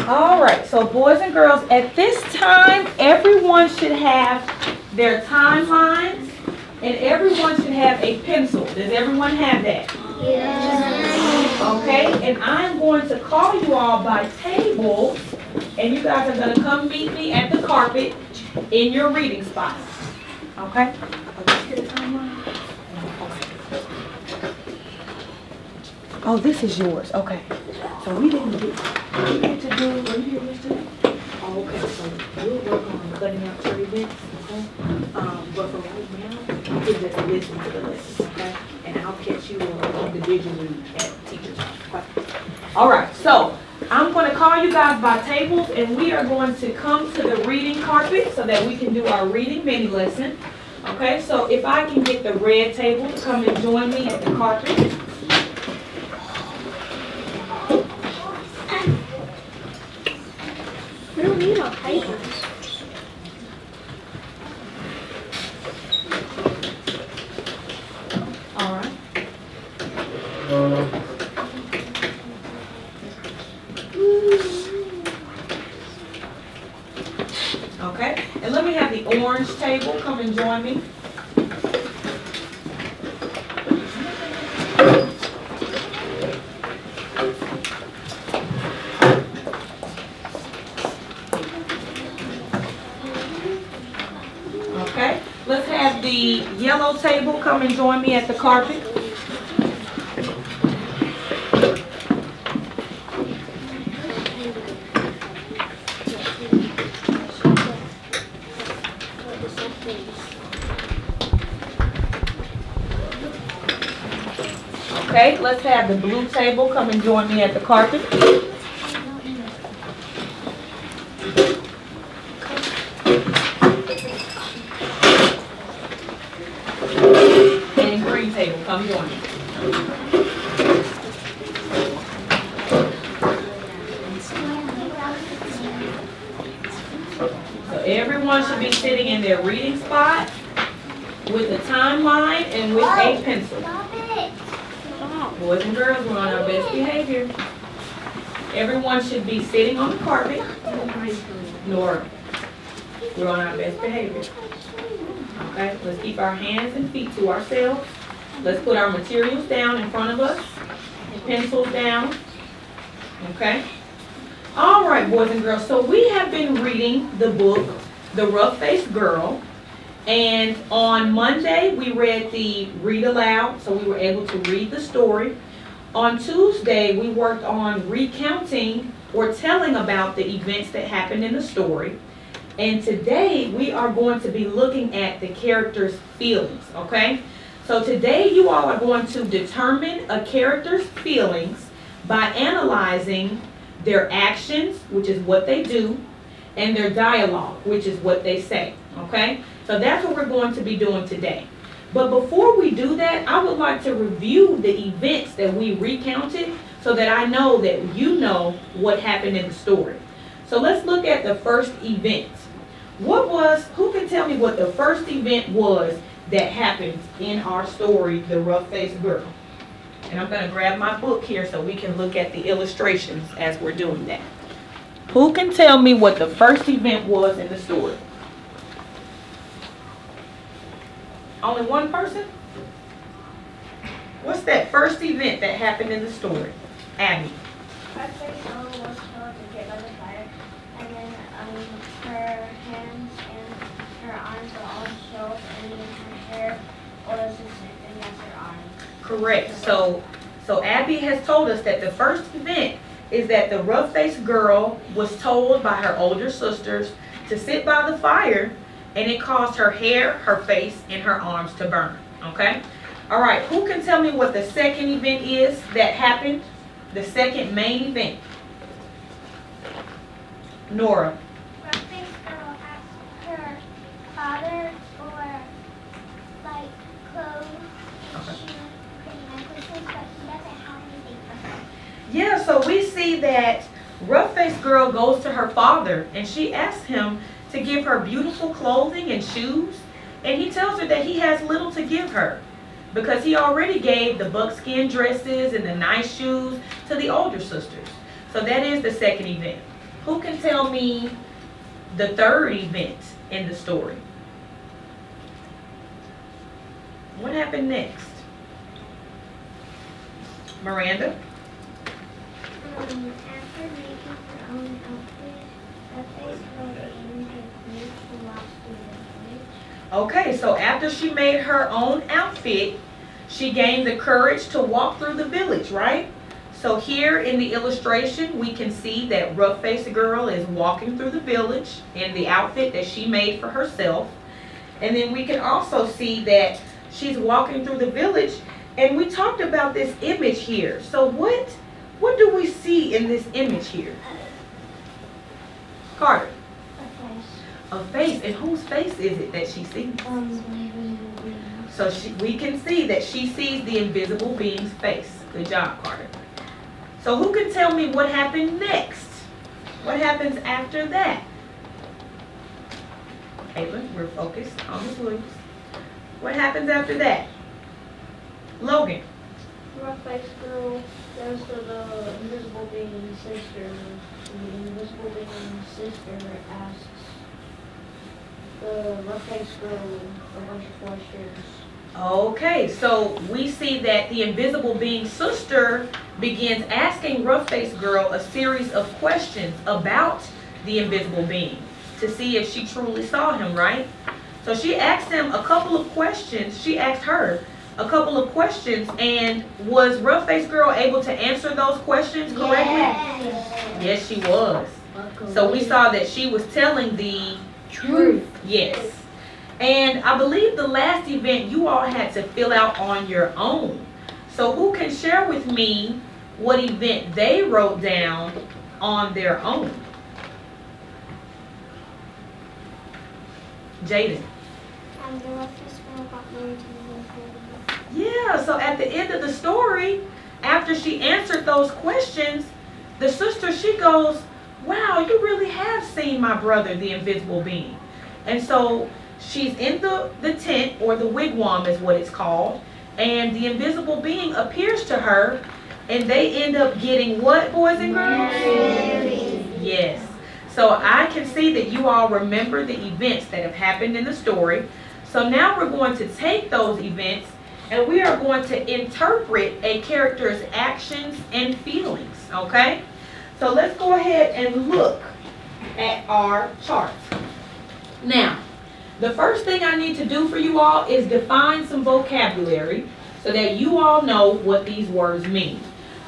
All right, so boys and girls, at this time, everyone should have their timelines and everyone should have a pencil. Does everyone have that? Yeah. Okay, and I'm going to call you all by tables, and you guys are going to come meet me at the carpet in your reading spots. Okay? Oh, this is yours. Okay. So we didn't get to do, were you here yesterday? Oh, okay. So we'll work on cutting out your events, okay? But for right now, you can just listen to the lessons, okay? And I'll catch you individually at teacher's time, okay? All right. So I'm going to call you guys by tables, and we are going to come to the reading carpet so that we can do our reading mini lesson. Okay, so if I can get the red table to come and join me at the carpet. We don't need our papers. All right. Okay, and let me have the orange table come and join me. Okay, let's have the yellow table come and join me at the carpet. Okay, let's have the blue table come and join me at the carpet. And green table, come join me. So everyone should be sitting in their reading spot with a timeline and with a pencil. Boys and girls, we're on our best behavior. Everyone should be sitting on the carpet. Nora, we're on our best behavior. Okay, let's keep our hands and feet to ourselves. Let's put our materials down in front of us. Pencils down. Okay. All right, boys and girls. So we have been reading the book, The Rough-Faced Girl. And on Monday, we read the read aloud, so we were able to read the story. On Tuesday, we worked on recounting or telling about the events that happened in the story. And today, we are going to be looking at the character's feelings, okay? So today, you all are going to determine a character's feelings by analyzing their actions, which is what they do, and their dialogue, which is what they say, okay? So that's what we're going to be doing today. But before we do that, I would like to review the events that we recounted so that I know that you know what happened in the story. So let's look at the first event. Who can tell me what the first event was that happened in our story, The Rough-Faced Girl? And I'm going to grab my book here so we can look at the illustrations as we're doing that. Who can tell me what the first event was in the story? Only one person? What's that first event that happened in the story? Abby. Rough-Faced Girl was told to get by the fire, and then her hands and her arms were all chilled, and then her hair was against her arms. Correct. So Abby has told us that the first event is that the rough-faced girl was told by her older sisters to sit by the fire, and it caused her hair, her face, and her arms to burn. Okay? All right, who can tell me what the second event is that happened? The second main event. Nora. Rough-Faced Girl asked her father for, like, clothes and shoes and necklaces, but he doesn't have anything for her. Yeah, so we see that rough-faced girl goes to her father, and she asks him to give her beautiful clothing and shoes, and he tells her that he has little to give her because he already gave the buckskin dresses and the nice shoes to the older sisters. So that is the second event. Who can tell me the third event in the story? What happened next? Miranda? After making her own outfit, Rough-Faced Girl began to move to walk through the village. Okay, so after she made her own outfit, she gained the courage to walk through the village, right? So here in the illustration, we can see that Rough-Faced Girl is walking through the village in the outfit that she made for herself. And then we can also see that she's walking through the village, and we talked about this image here. So what do we see in this image here? Carter? A face. And whose face is it that she sees? So we can see that she sees the invisible being's face. Good job, Carter. So who can tell me what happened next? What happens after that? Caitlin, we're focused on Ms. Williams. What happens after that? Logan. Rough-Faced Girl goes to the invisible being's sister. And the invisible being's sister asks the Rough-Faced Girl a bunch of questions. Okay, so we see that the invisible being's sister begins asking Rough-Faced Girl a series of questions about the invisible being to see if she truly saw him, right? So she asked him a couple of questions. She asked her a couple of questions, and was Rough-Faced Girl able to answer those questions correctly? Yes, she was. So we saw that she was telling the truth. Yes. And I believe the last event you all had to fill out on your own. So who can share with me what event they wrote down on their own? Jaden. The Rough-Faced Girl got married to the invisible being. Yeah, so at the end of the story, after she answered those questions, the sister, she goes, wow, you really have seen my brother, the invisible being. And so she's in the tent, or the wigwam is what it's called, and the invisible being appears to her, and they end up getting what, boys and girls? Yes. So I can see that you all remember the events that have happened in the story. So now we're going to take those events and we are going to interpret a character's actions and feelings, okay? So let's go ahead and look at our chart. Now, the first thing I need to do for you all is define some vocabulary so that you all know what these words mean.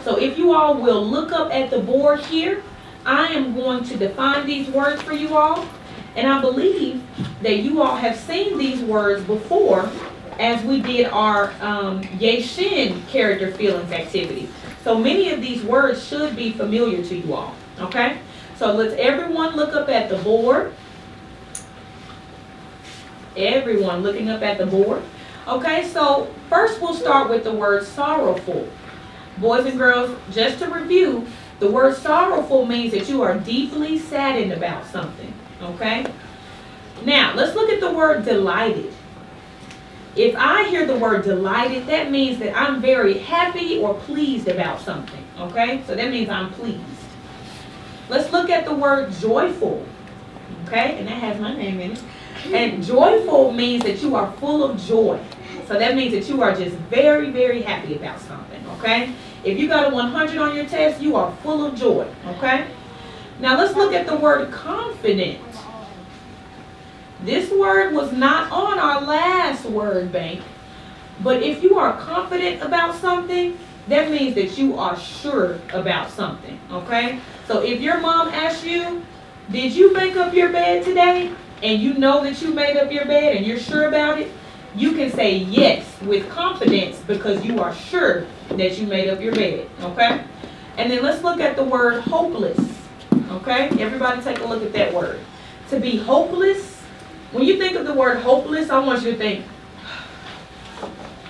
So if you all will look up at the board here, I am going to define these words for you all. And I believe that you all have seen these words before as we did our Ye-Shin character feelings activity. So many of these words should be familiar to you all, okay? So let's everyone look up at the board. Everyone looking up at the board. Okay, so first we'll start with the word sorrowful. Boys and girls, just to review, the word sorrowful means that you are deeply saddened about something, okay? Now, let's look at the word delighted. If I hear the word delighted, that means that I'm very happy or pleased about something, okay? So that means I'm pleased. Let's look at the word joyful, okay? And that has my name in it. And joyful means that you are full of joy. So that means that you are just very, very happy about something, okay? If you got a 100 on your test, you are full of joy, okay? Now let's look at the word confident. This word was not on our last word bank, but if you are confident about something, that means that you are sure about something, okay? So if your mom asks you, did you make up your bed today? And you know that you made up your bed and you're sure about it, you can say yes with confidence because you are sure that you made up your bed, okay? And then let's look at the word hopeless, okay? Everybody take a look at that word. To be hopeless, when you think of the word hopeless, I want you to think,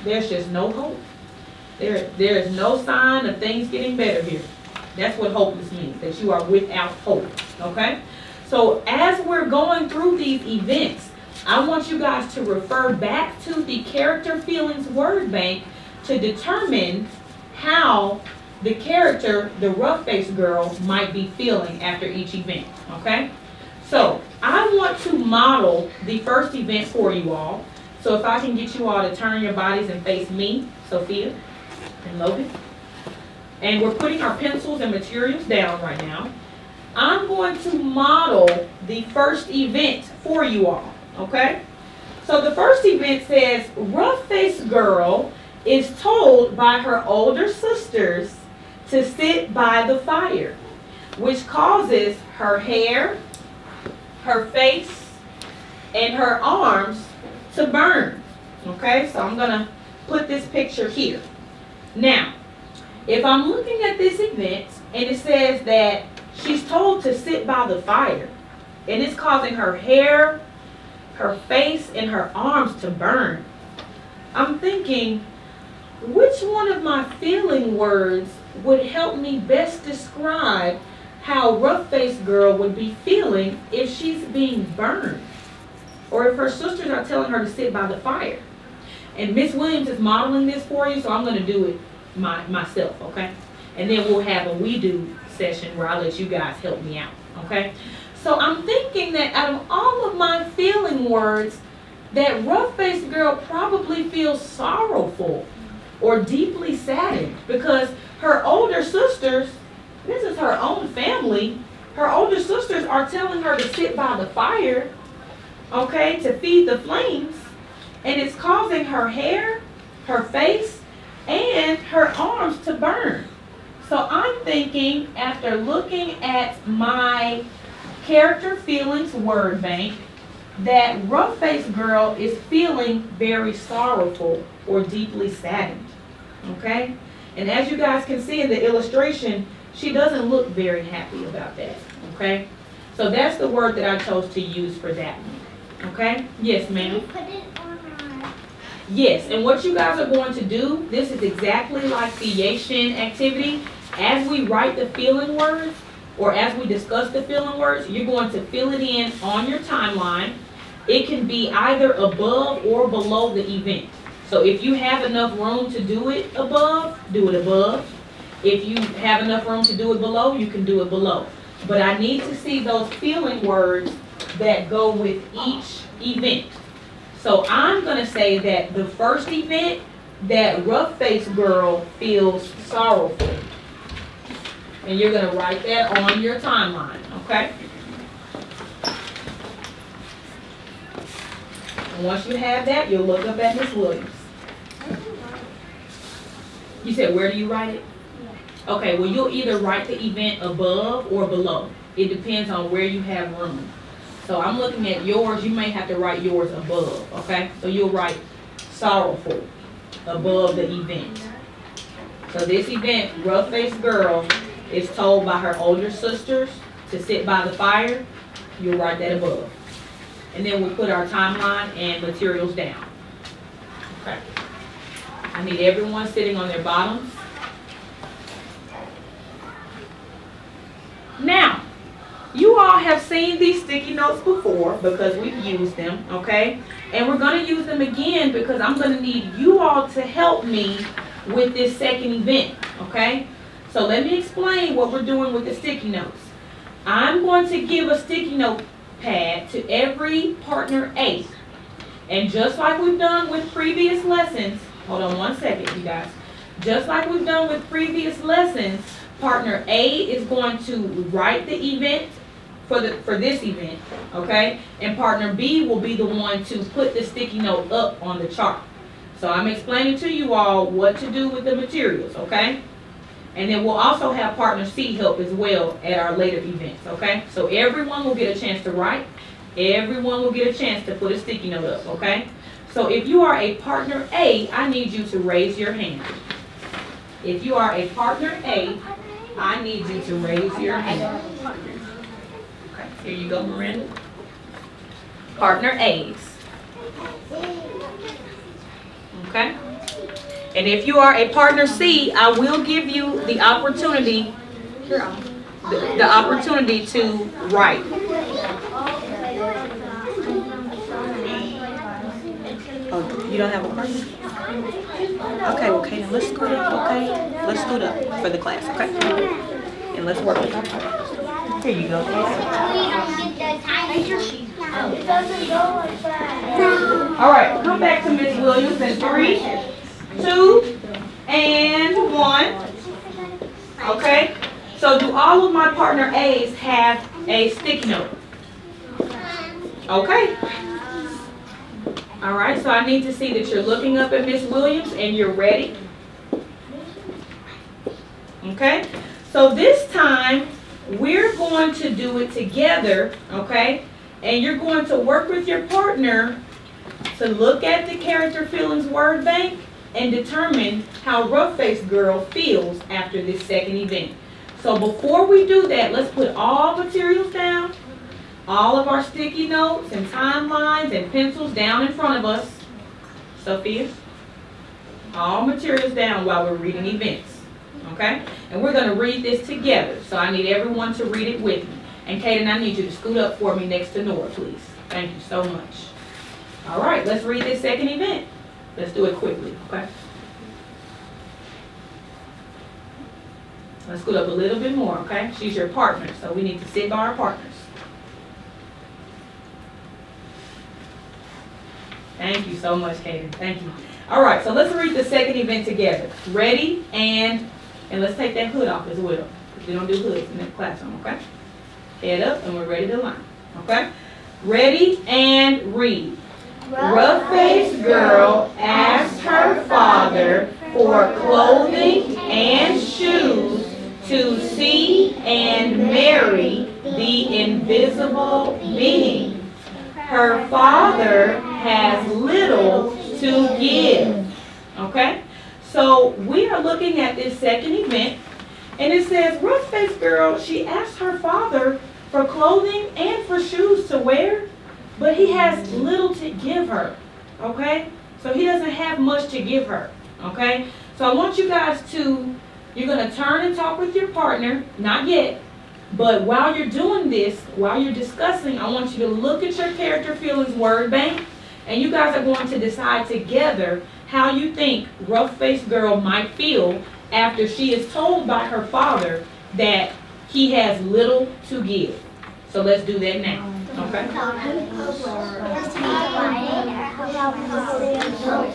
there's just no hope. There is no sign of things getting better here. That's what hopeless means, that you are without hope, okay? So as we're going through these events, I want you guys to refer back to the character feelings word bank to determine how the character, the rough-faced girl, might be feeling after each event, okay? So I want to model the first event for you all. So if I can get you all to turn your bodies and face me, Sophia and Logan. And we're putting our pencils and materials down right now. I'm going to model the first event for you all, okay? So the first event says, rough-faced girl is told by her older sisters to sit by the fire, which causes her hair, her face, and her arms to burn. Okay, so I'm going to put this picture here. Now, if I'm looking at this event and it says that she's told to sit by the fire and it's causing her hair, her face, and her arms to burn, I'm thinking, which one of my feeling words would help me best describe how rough-faced girl would be feeling if she's being burned, or if her sisters are telling her to sit by the fire? And Miss Williams is modeling this for you, so I'm going to do it myself, okay? And then we'll have a we do session where I'll let you guys help me out, okay? So I'm thinking that out of all of my feeling words, that rough-faced girl probably feels sorrowful or deeply saddened because her older sisters, this is her own family, her older sisters are telling her to sit by the fire, okay, to feed the flames, and it's causing her hair, her face, and her arms to burn. So I'm thinking, after looking at my character feelings word bank, that rough-faced girl is feeling very sorrowful or deeply saddened, okay? And as you guys can see in the illustration, she doesn't look very happy about that, okay? So that's the word that I chose to use for that one, okay? Yes, ma'am? Put it on our... Yes, and what you guys are going to do, this is exactly like the Yashin activity. As we write the feeling words, or as we discuss the feeling words, you're going to fill it in on your timeline. It can be either above or below the event. So if you have enough room to do it above, do it above. If you have enough room to do it below, you can do it below. But I need to see those feeling words that go with each event. So I'm going to say that the first event, that rough-faced girl feels sorrowful. And you're going to write that on your timeline, okay? And once you have that, you'll look up at Miss Williams. You said, where do you write it? Okay, well, you'll either write the event above or below. It depends on where you have room. So I'm looking at yours. You may have to write yours above, okay? So you'll write sorrowful above the event. So this event, rough-faced girl is told by her older sisters to sit by the fire. You'll write that above. And then we'll put our timeline and materials down. Okay. I need everyone sitting on their bottoms. Now, you all have seen these sticky notes before because we've used them, okay? And we're going to use them again because I'm going to need you all to help me with this second event, okay? So let me explain what we're doing with the sticky notes. I'm going to give a sticky note pad to every partner A. And just like we've done with previous lessons, hold on one second, you guys. Just like we've done with previous lessons, partner A is going to write the event for this event, okay? And partner B will be the one to put the sticky note up on the chart. So I'm explaining to you all what to do with the materials, okay? And then we'll also have partner C help as well at our later events, okay? So everyone will get a chance to write. Everyone will get a chance to put a sticky note up, okay? So if you are a partner A, I need you to raise your hand. If you are a partner A, I need you to raise your hand. Okay, here you go, Miranda. Partner A's. Okay? And if you are a partner C, I will give you the opportunity, the opportunity to write. Oh, you don't have a partner? Okay, okay, let's go to, okay, let's scoot up for the class, okay? And let's work with our partners. Here you go. All right, come back to Miss Williams in 3, 2, and 1. Okay? So do all of my partner A's have a sticky note? Okay. All right, so I need to see that you're looking up at Miss Williams and you're ready. Okay? So this time, we're going to do it together, okay? And you're going to work with your partner to look at the character feelings word bank and determine how rough-faced girl feels after this second event. So before we do that, let's put all materials down, all of our sticky notes and timelines and pencils down in front of us. Sophia, all materials down while we're reading events. Okay? And we're going to read this together. So I need everyone to read it with me. And Kaden, I need you to scoot up for me next to Nora, please. Thank you so much. All right, let's read this second event. Let's do it quickly, okay? Let's scoot up a little bit more, okay? She's your partner, so we need to sit by our partners. Thank you so much, Kaden. Thank you. All right, so let's read the second event together. Ready, and let's take that hood off as well, because we don't do hoods in the classroom, okay? Head up, and we're ready to learn, okay? Ready, and read. Rough-faced girl asked her father for clothing and shoes to see and marry the invisible being. Her father has little to give. Okay? So we are looking at this second event, and it says, rough-faced girl, she asked her father for clothing and for shoes to wear, but he has little to give her. Okay? So he doesn't have much to give her. Okay? So I want you guys to, you're going to turn and talk with your partner, not yet, but while you're doing this, while you're discussing, I want you to look at your character feelings word bank, and you guys are going to decide together how you think rough-faced girl might feel after she is told by her father that he has little to give. So let's do that now. Okay?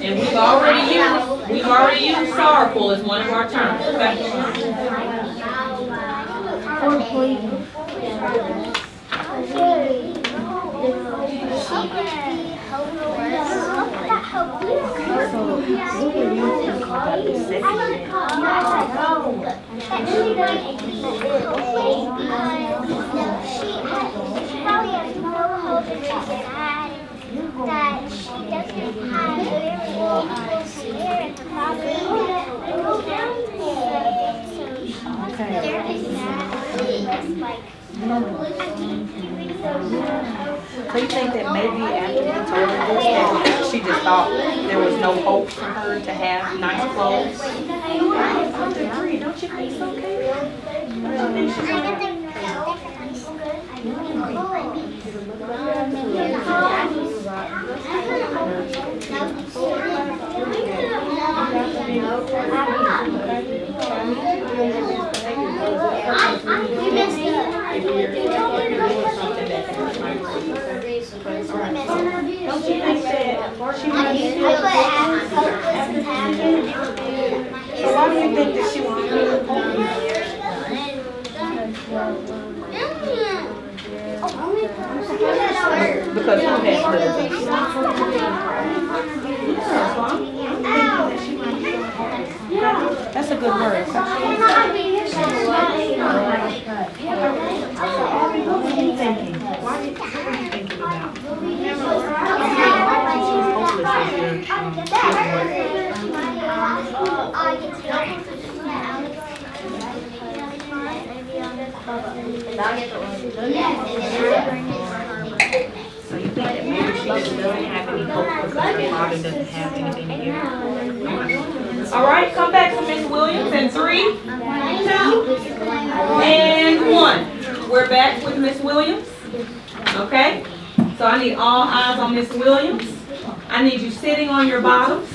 And we've already used sorrowful as one of our terms. That she doesn't have very people here and her father So you think that maybe after you told her this, that she just thought there was no hope for her to have nice clothes? I agree. Don't you think so, Katie? Don't you think she's Don't you think that she might be so why do you think that she was because who has little things? That's a good word. What are you thinking? What are you thinking about? So you think that maybe she just doesn't have any hope because her father doesn't have anything to give her? All right, come back to Miss Williams in 3, 2, and 1. We're back with Miss Williams. Okay? So I need all eyes on Miss Williams. I need you sitting on your bottoms.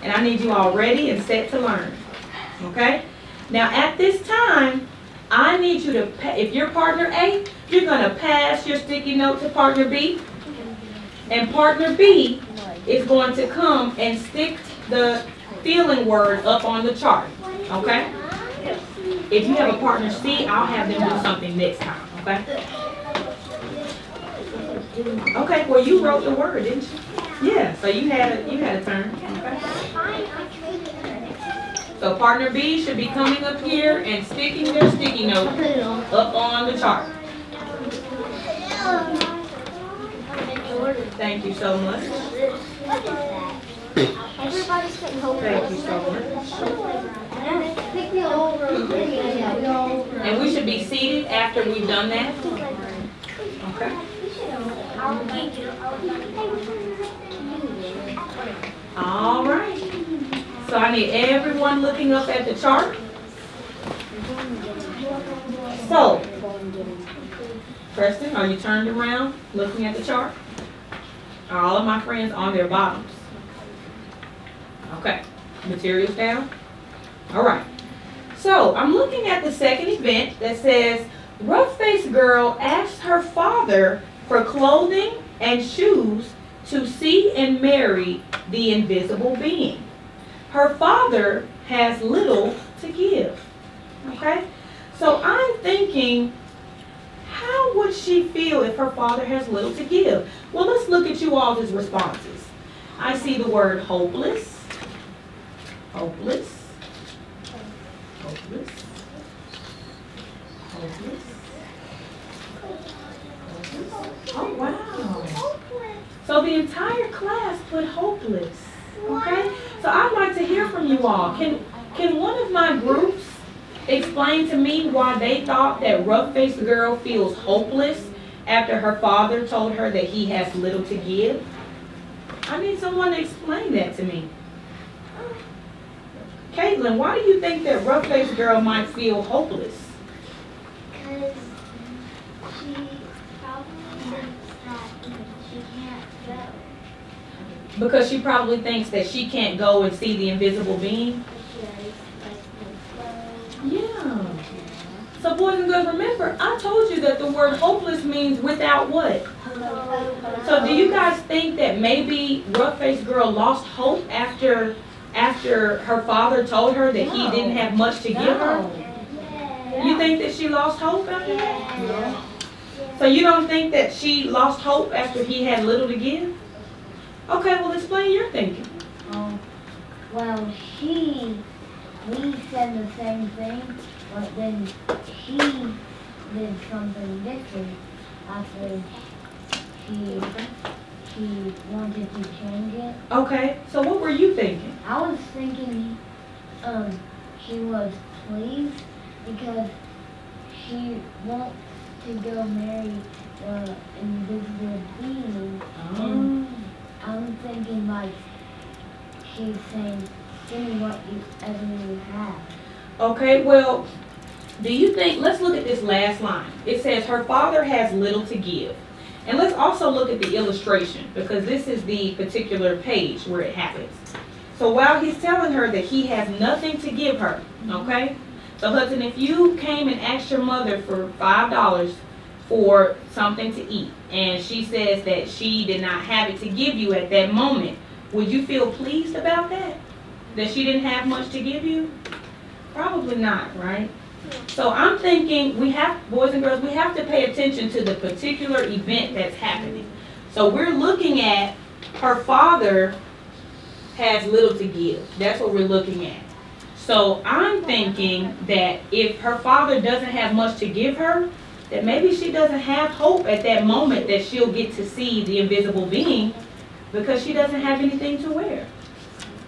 And I need you all ready and set to learn. Okay? Now at this time, I need you to, if you're partner A, you're going to pass your sticky note to partner B. And partner B is going to come and stick the feeling word up on the chart. Okay? If you have a partner C, I'll have them do something next time. Okay? Okay, well you wrote the word, didn't you? Yeah, so you had a turn. Okay. So partner B should be coming up here and sticking their sticky note up on the chart. Thank you so much. Everybody's getting home. Thank you so much. And we should be seated after we've done that. Okay. All right. So I need everyone looking up at the chart. So, Preston, are you turned around looking at the chart? Are all of my friends on their bottoms? Okay. Materials down? All right. So, I'm looking at the second event that says, rough-faced girl asked her father for clothing and shoes to see and marry the invisible being. Her father has little to give. Okay? So I'm thinking, how would she feel if her father has little to give? Well, let's look at you all's responses. I see the word hopeless, hopeless, hopeless, hopeless. Oh, wow. So the entire class put hopeless. Okay? So I'd like to hear from you all. Can one of my groups explain to me why they thought that rough-faced girl feels hopeless after her father told her that he has little to give? I need someone to explain that to me. Caitlin, why do you think that rough-faced girl might feel hopeless? Because she probably thinks that she can't go. Because she probably thinks that she can't go and see the invisible being? Yeah. So boys and girls, remember, I told you that the word hopeless means without what? So do you guys think that maybe rough-faced girl lost hope after her father told her that he didn't have much to give her? You think that she lost hope after that? No. So you don't think that she lost hope after he had little to give? Okay, well explain your thinking. Well, we said the same thing, but then she did something different after she wanted to change it. Okay, so what were you thinking? I was thinking she was pleased because she wants to go marry the invisible being. And I'm thinking like she's saying, give me whatever you have. Okay, well, do you think, let's look at this last line. It says her father has little to give. And let's also look at the illustration because this is the particular page where it happens. So while he's telling her that he has nothing to give her, okay? So Hudson, if you came and asked your mother for $5 for something to eat, and she says that she did not have it to give you at that moment, would you feel pleased about that? That she didn't have much to give you? Probably not, right? So I'm thinking boys and girls, we have to pay attention to the particular event that's happening. So we're looking at her father has little to give. That's what we're looking at. So I'm thinking that if her father doesn't have much to give her, that maybe she doesn't have hope at that moment that she'll get to see the invisible being because she doesn't have anything to wear.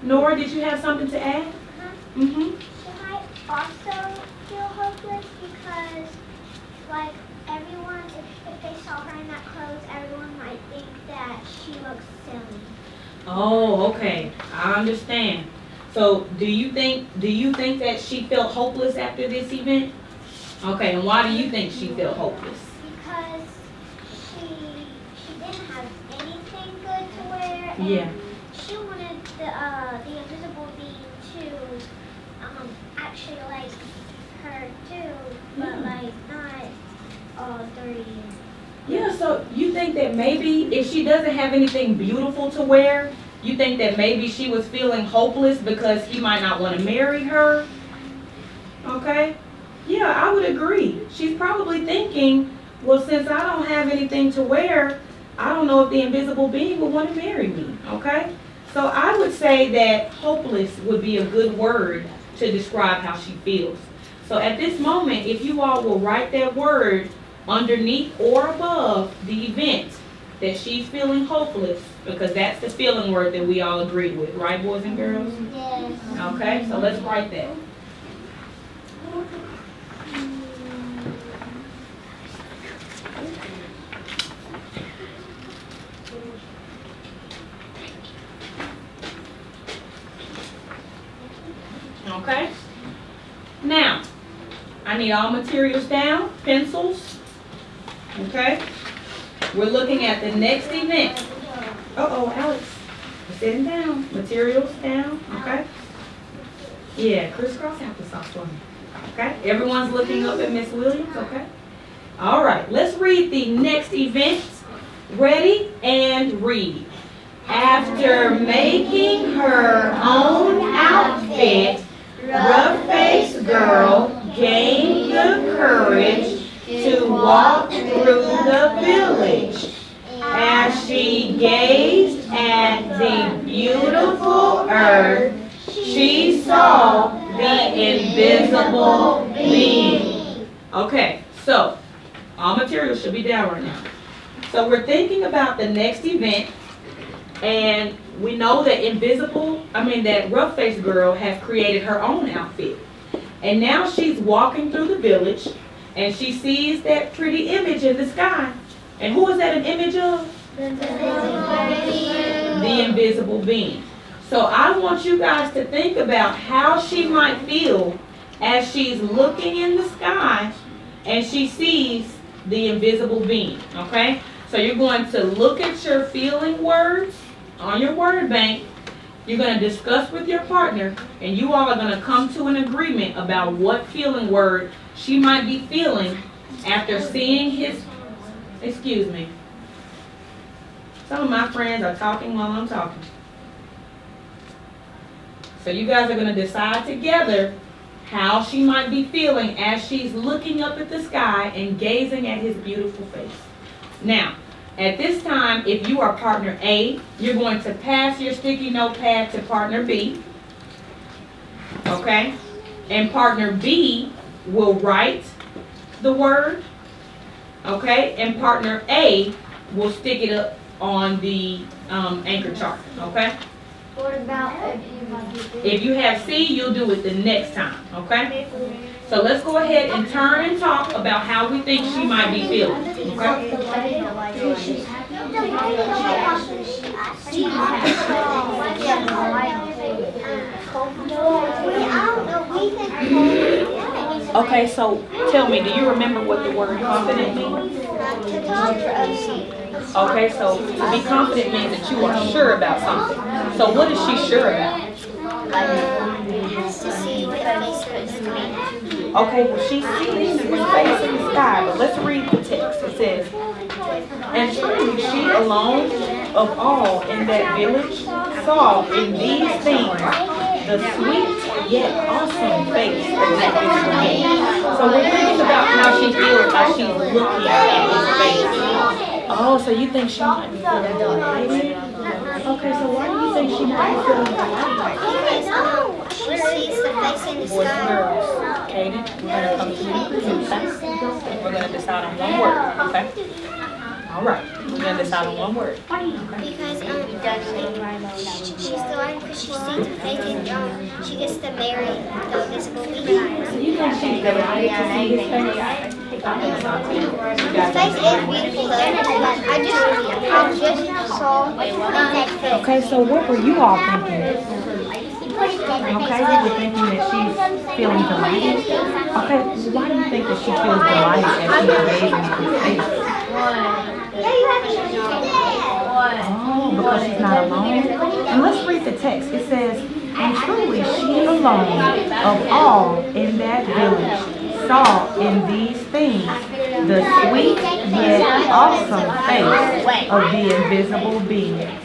Nora, did you have something to add? Mm-hmm. She might also feel hopeless because, like, everyone, if they saw her in that clothes, everyone might think that she looks silly. Oh, okay. I understand. So do you think that she felt hopeless after this event? Okay, and why do you think she felt hopeless? Because she didn't have anything good to wear, and Yeah. she wanted the invisible being to actually like her too, but like not all 30. Yeah, so you think that maybe if she doesn't have anything beautiful to wear, you think that maybe she was feeling hopeless because he might not want to marry her? Okay? Yeah, I would agree. She's probably thinking, well, since I don't have anything to wear, I don't know if the invisible being would want to marry me. Okay? So I would say that hopeless would be a good word to describe how she feels. So at this moment, if you all will write that word underneath or above the event that she's feeling hopeless, because that's the feeling word that we all agree with, right, boys and girls? Yes. Okay, so let's write that. Okay? Now, I need all materials down, pencils. Okay? We're looking at the next event. Uh-oh, Alex. We're sitting down. Materials down. Okay? Yeah, crisscross applesauce for me. Okay? Everyone's looking up at Miss Williams. Okay? All right. Let's read the next event. Ready and read. After making her own outfit, rough-faced girl gained the courage to walk through the village. As she gazed at the beautiful earth, she saw the invisible being. Okay, so all materials should be down right now. So we're thinking about the next event, and we know that that rough-faced girl has created her own outfit. And now she's walking through the village, and she sees that pretty image in the sky. And who is that an image of? The invisible being. So I want you guys to think about how she might feel as she's looking in the sky and she sees the invisible being. Okay? So you're going to look at your feeling words on your word bank. You're going to discuss with your partner, and you all are going to come to an agreement about what feeling word she might be feeling after seeing his, excuse me. Some of my friends are talking while I'm talking. So you guys are going to decide together how she might be feeling as she's looking up at the sky and gazing at his beautiful face. Now, at this time, if you are partner A, you're going to pass your sticky notepad to partner B. Okay? And partner B will write the word. Okay? And partner A will stick it up on the anchor chart. Okay? What about If you have C, you'll do it the next time. Okay? So let's go ahead and turn and talk about how we think she might be feeling. Okay? Okay, so tell me, do you remember what the word confident means? Okay, so to be confident means that you are sure about something. So what is she sure about? Okay, well she's seeing the face in the sky, but let's read the text. It says, and truly she alone of all in that village saw in these things the sweet yet awesome face of that invisible being. So we're thinking about how she feels as she's looking at his face. Oh, so you think she might be feeling delighted? Okay, so why do you think she might be feeling delighted? She sees the face in the Boys and sky. girls, Katie, we're going to come to an agreement, okay? We're going to decide on one word, okay? All right, we're going to decide on one word. Because she's delighted because she sees the face and she gets to marry the invisible being. So you think she's delighted to see his face? His face is beautiful though. I just saw that face. Okay, so what were you all thinking? Okay, you were thinking that she's feeling delighted? Okay, so why do you think that she feels delighted as she's gazing at his face? Oh, because she's not alone. And let's read the text. It says, and truly she alone of all in that village saw in these things the sweet yet awesome face of the invisible being.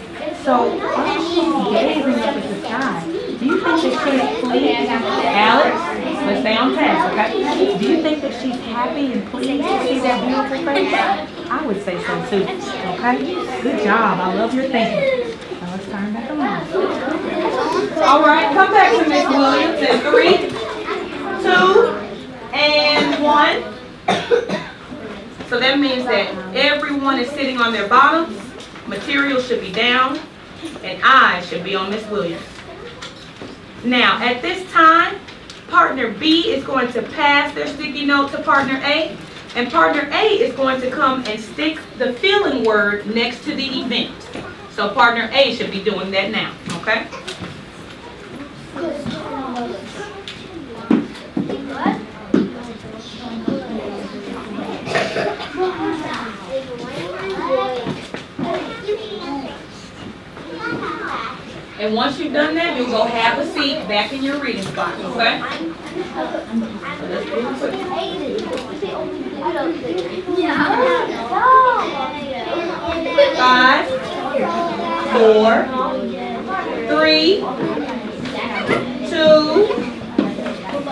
So while she's gazing up at the sky, do you think that she's pleased? Alex, let's stay on task, okay? Do you think that she's happy and pleased to see that beautiful face? I would say so too, okay? Good job. I love your thinking. Now let's turn back around. All right, come back to Miss Williams in 3, 2, and 1. So that means that everyone is sitting on their bottoms, material should be down, and eyes should be on Miss Williams. Now, at this time, partner B is going to pass their sticky note to partner A, and partner A is going to come and stick the feeling word next to the event. So partner A should be doing that now, okay? And once you've done that, you'll go have a seat back in your reading spot, okay? So let's do it quick. 5, 4, 3, 2,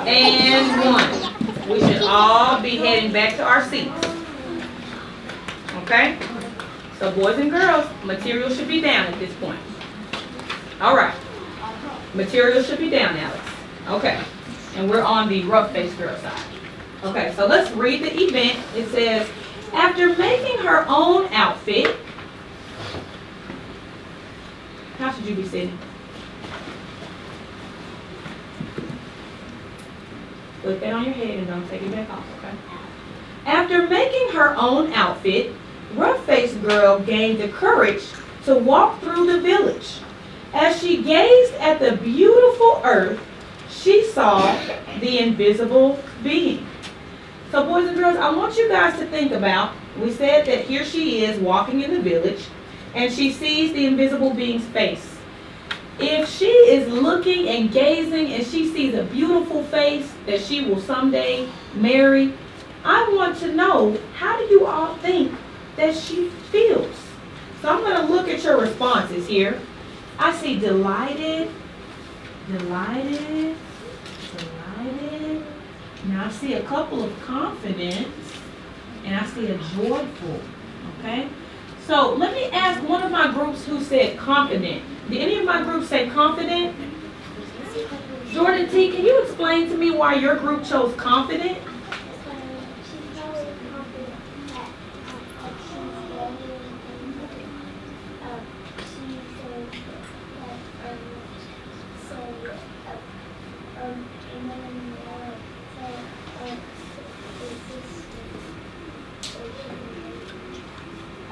and 1. We should all be heading back to our seats. Okay? So boys and girls, material should be down at this point. All right. Material should be down, Alex. Okay. And we're on the rough-faced girl side. Okay, so let's read the event. It says, after making her own outfit, how should you be sitting? Put that on your head and don't take it back off, okay? After making her own outfit, rough-faced girl gained the courage to walk through the village. As she gazed at the beautiful earth, she saw the invisible being. So boys and girls, I want you guys to think about, we said that here she is walking in the village, and she sees the invisible being's face. If she is looking and gazing and she sees a beautiful face that she will someday marry, I want to know, how do you all think that she feels? So I'm going to look at your responses here. I see delighted, delighted, delighted. Now I see a couple of confidence, and I see a joyful, okay? So let me ask one of my groups who said confident. Did any of my groups say confident? Jordan T, can you explain to me why your group chose confident?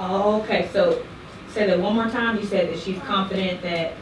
Okay, so say that one more time. You said that she's confident that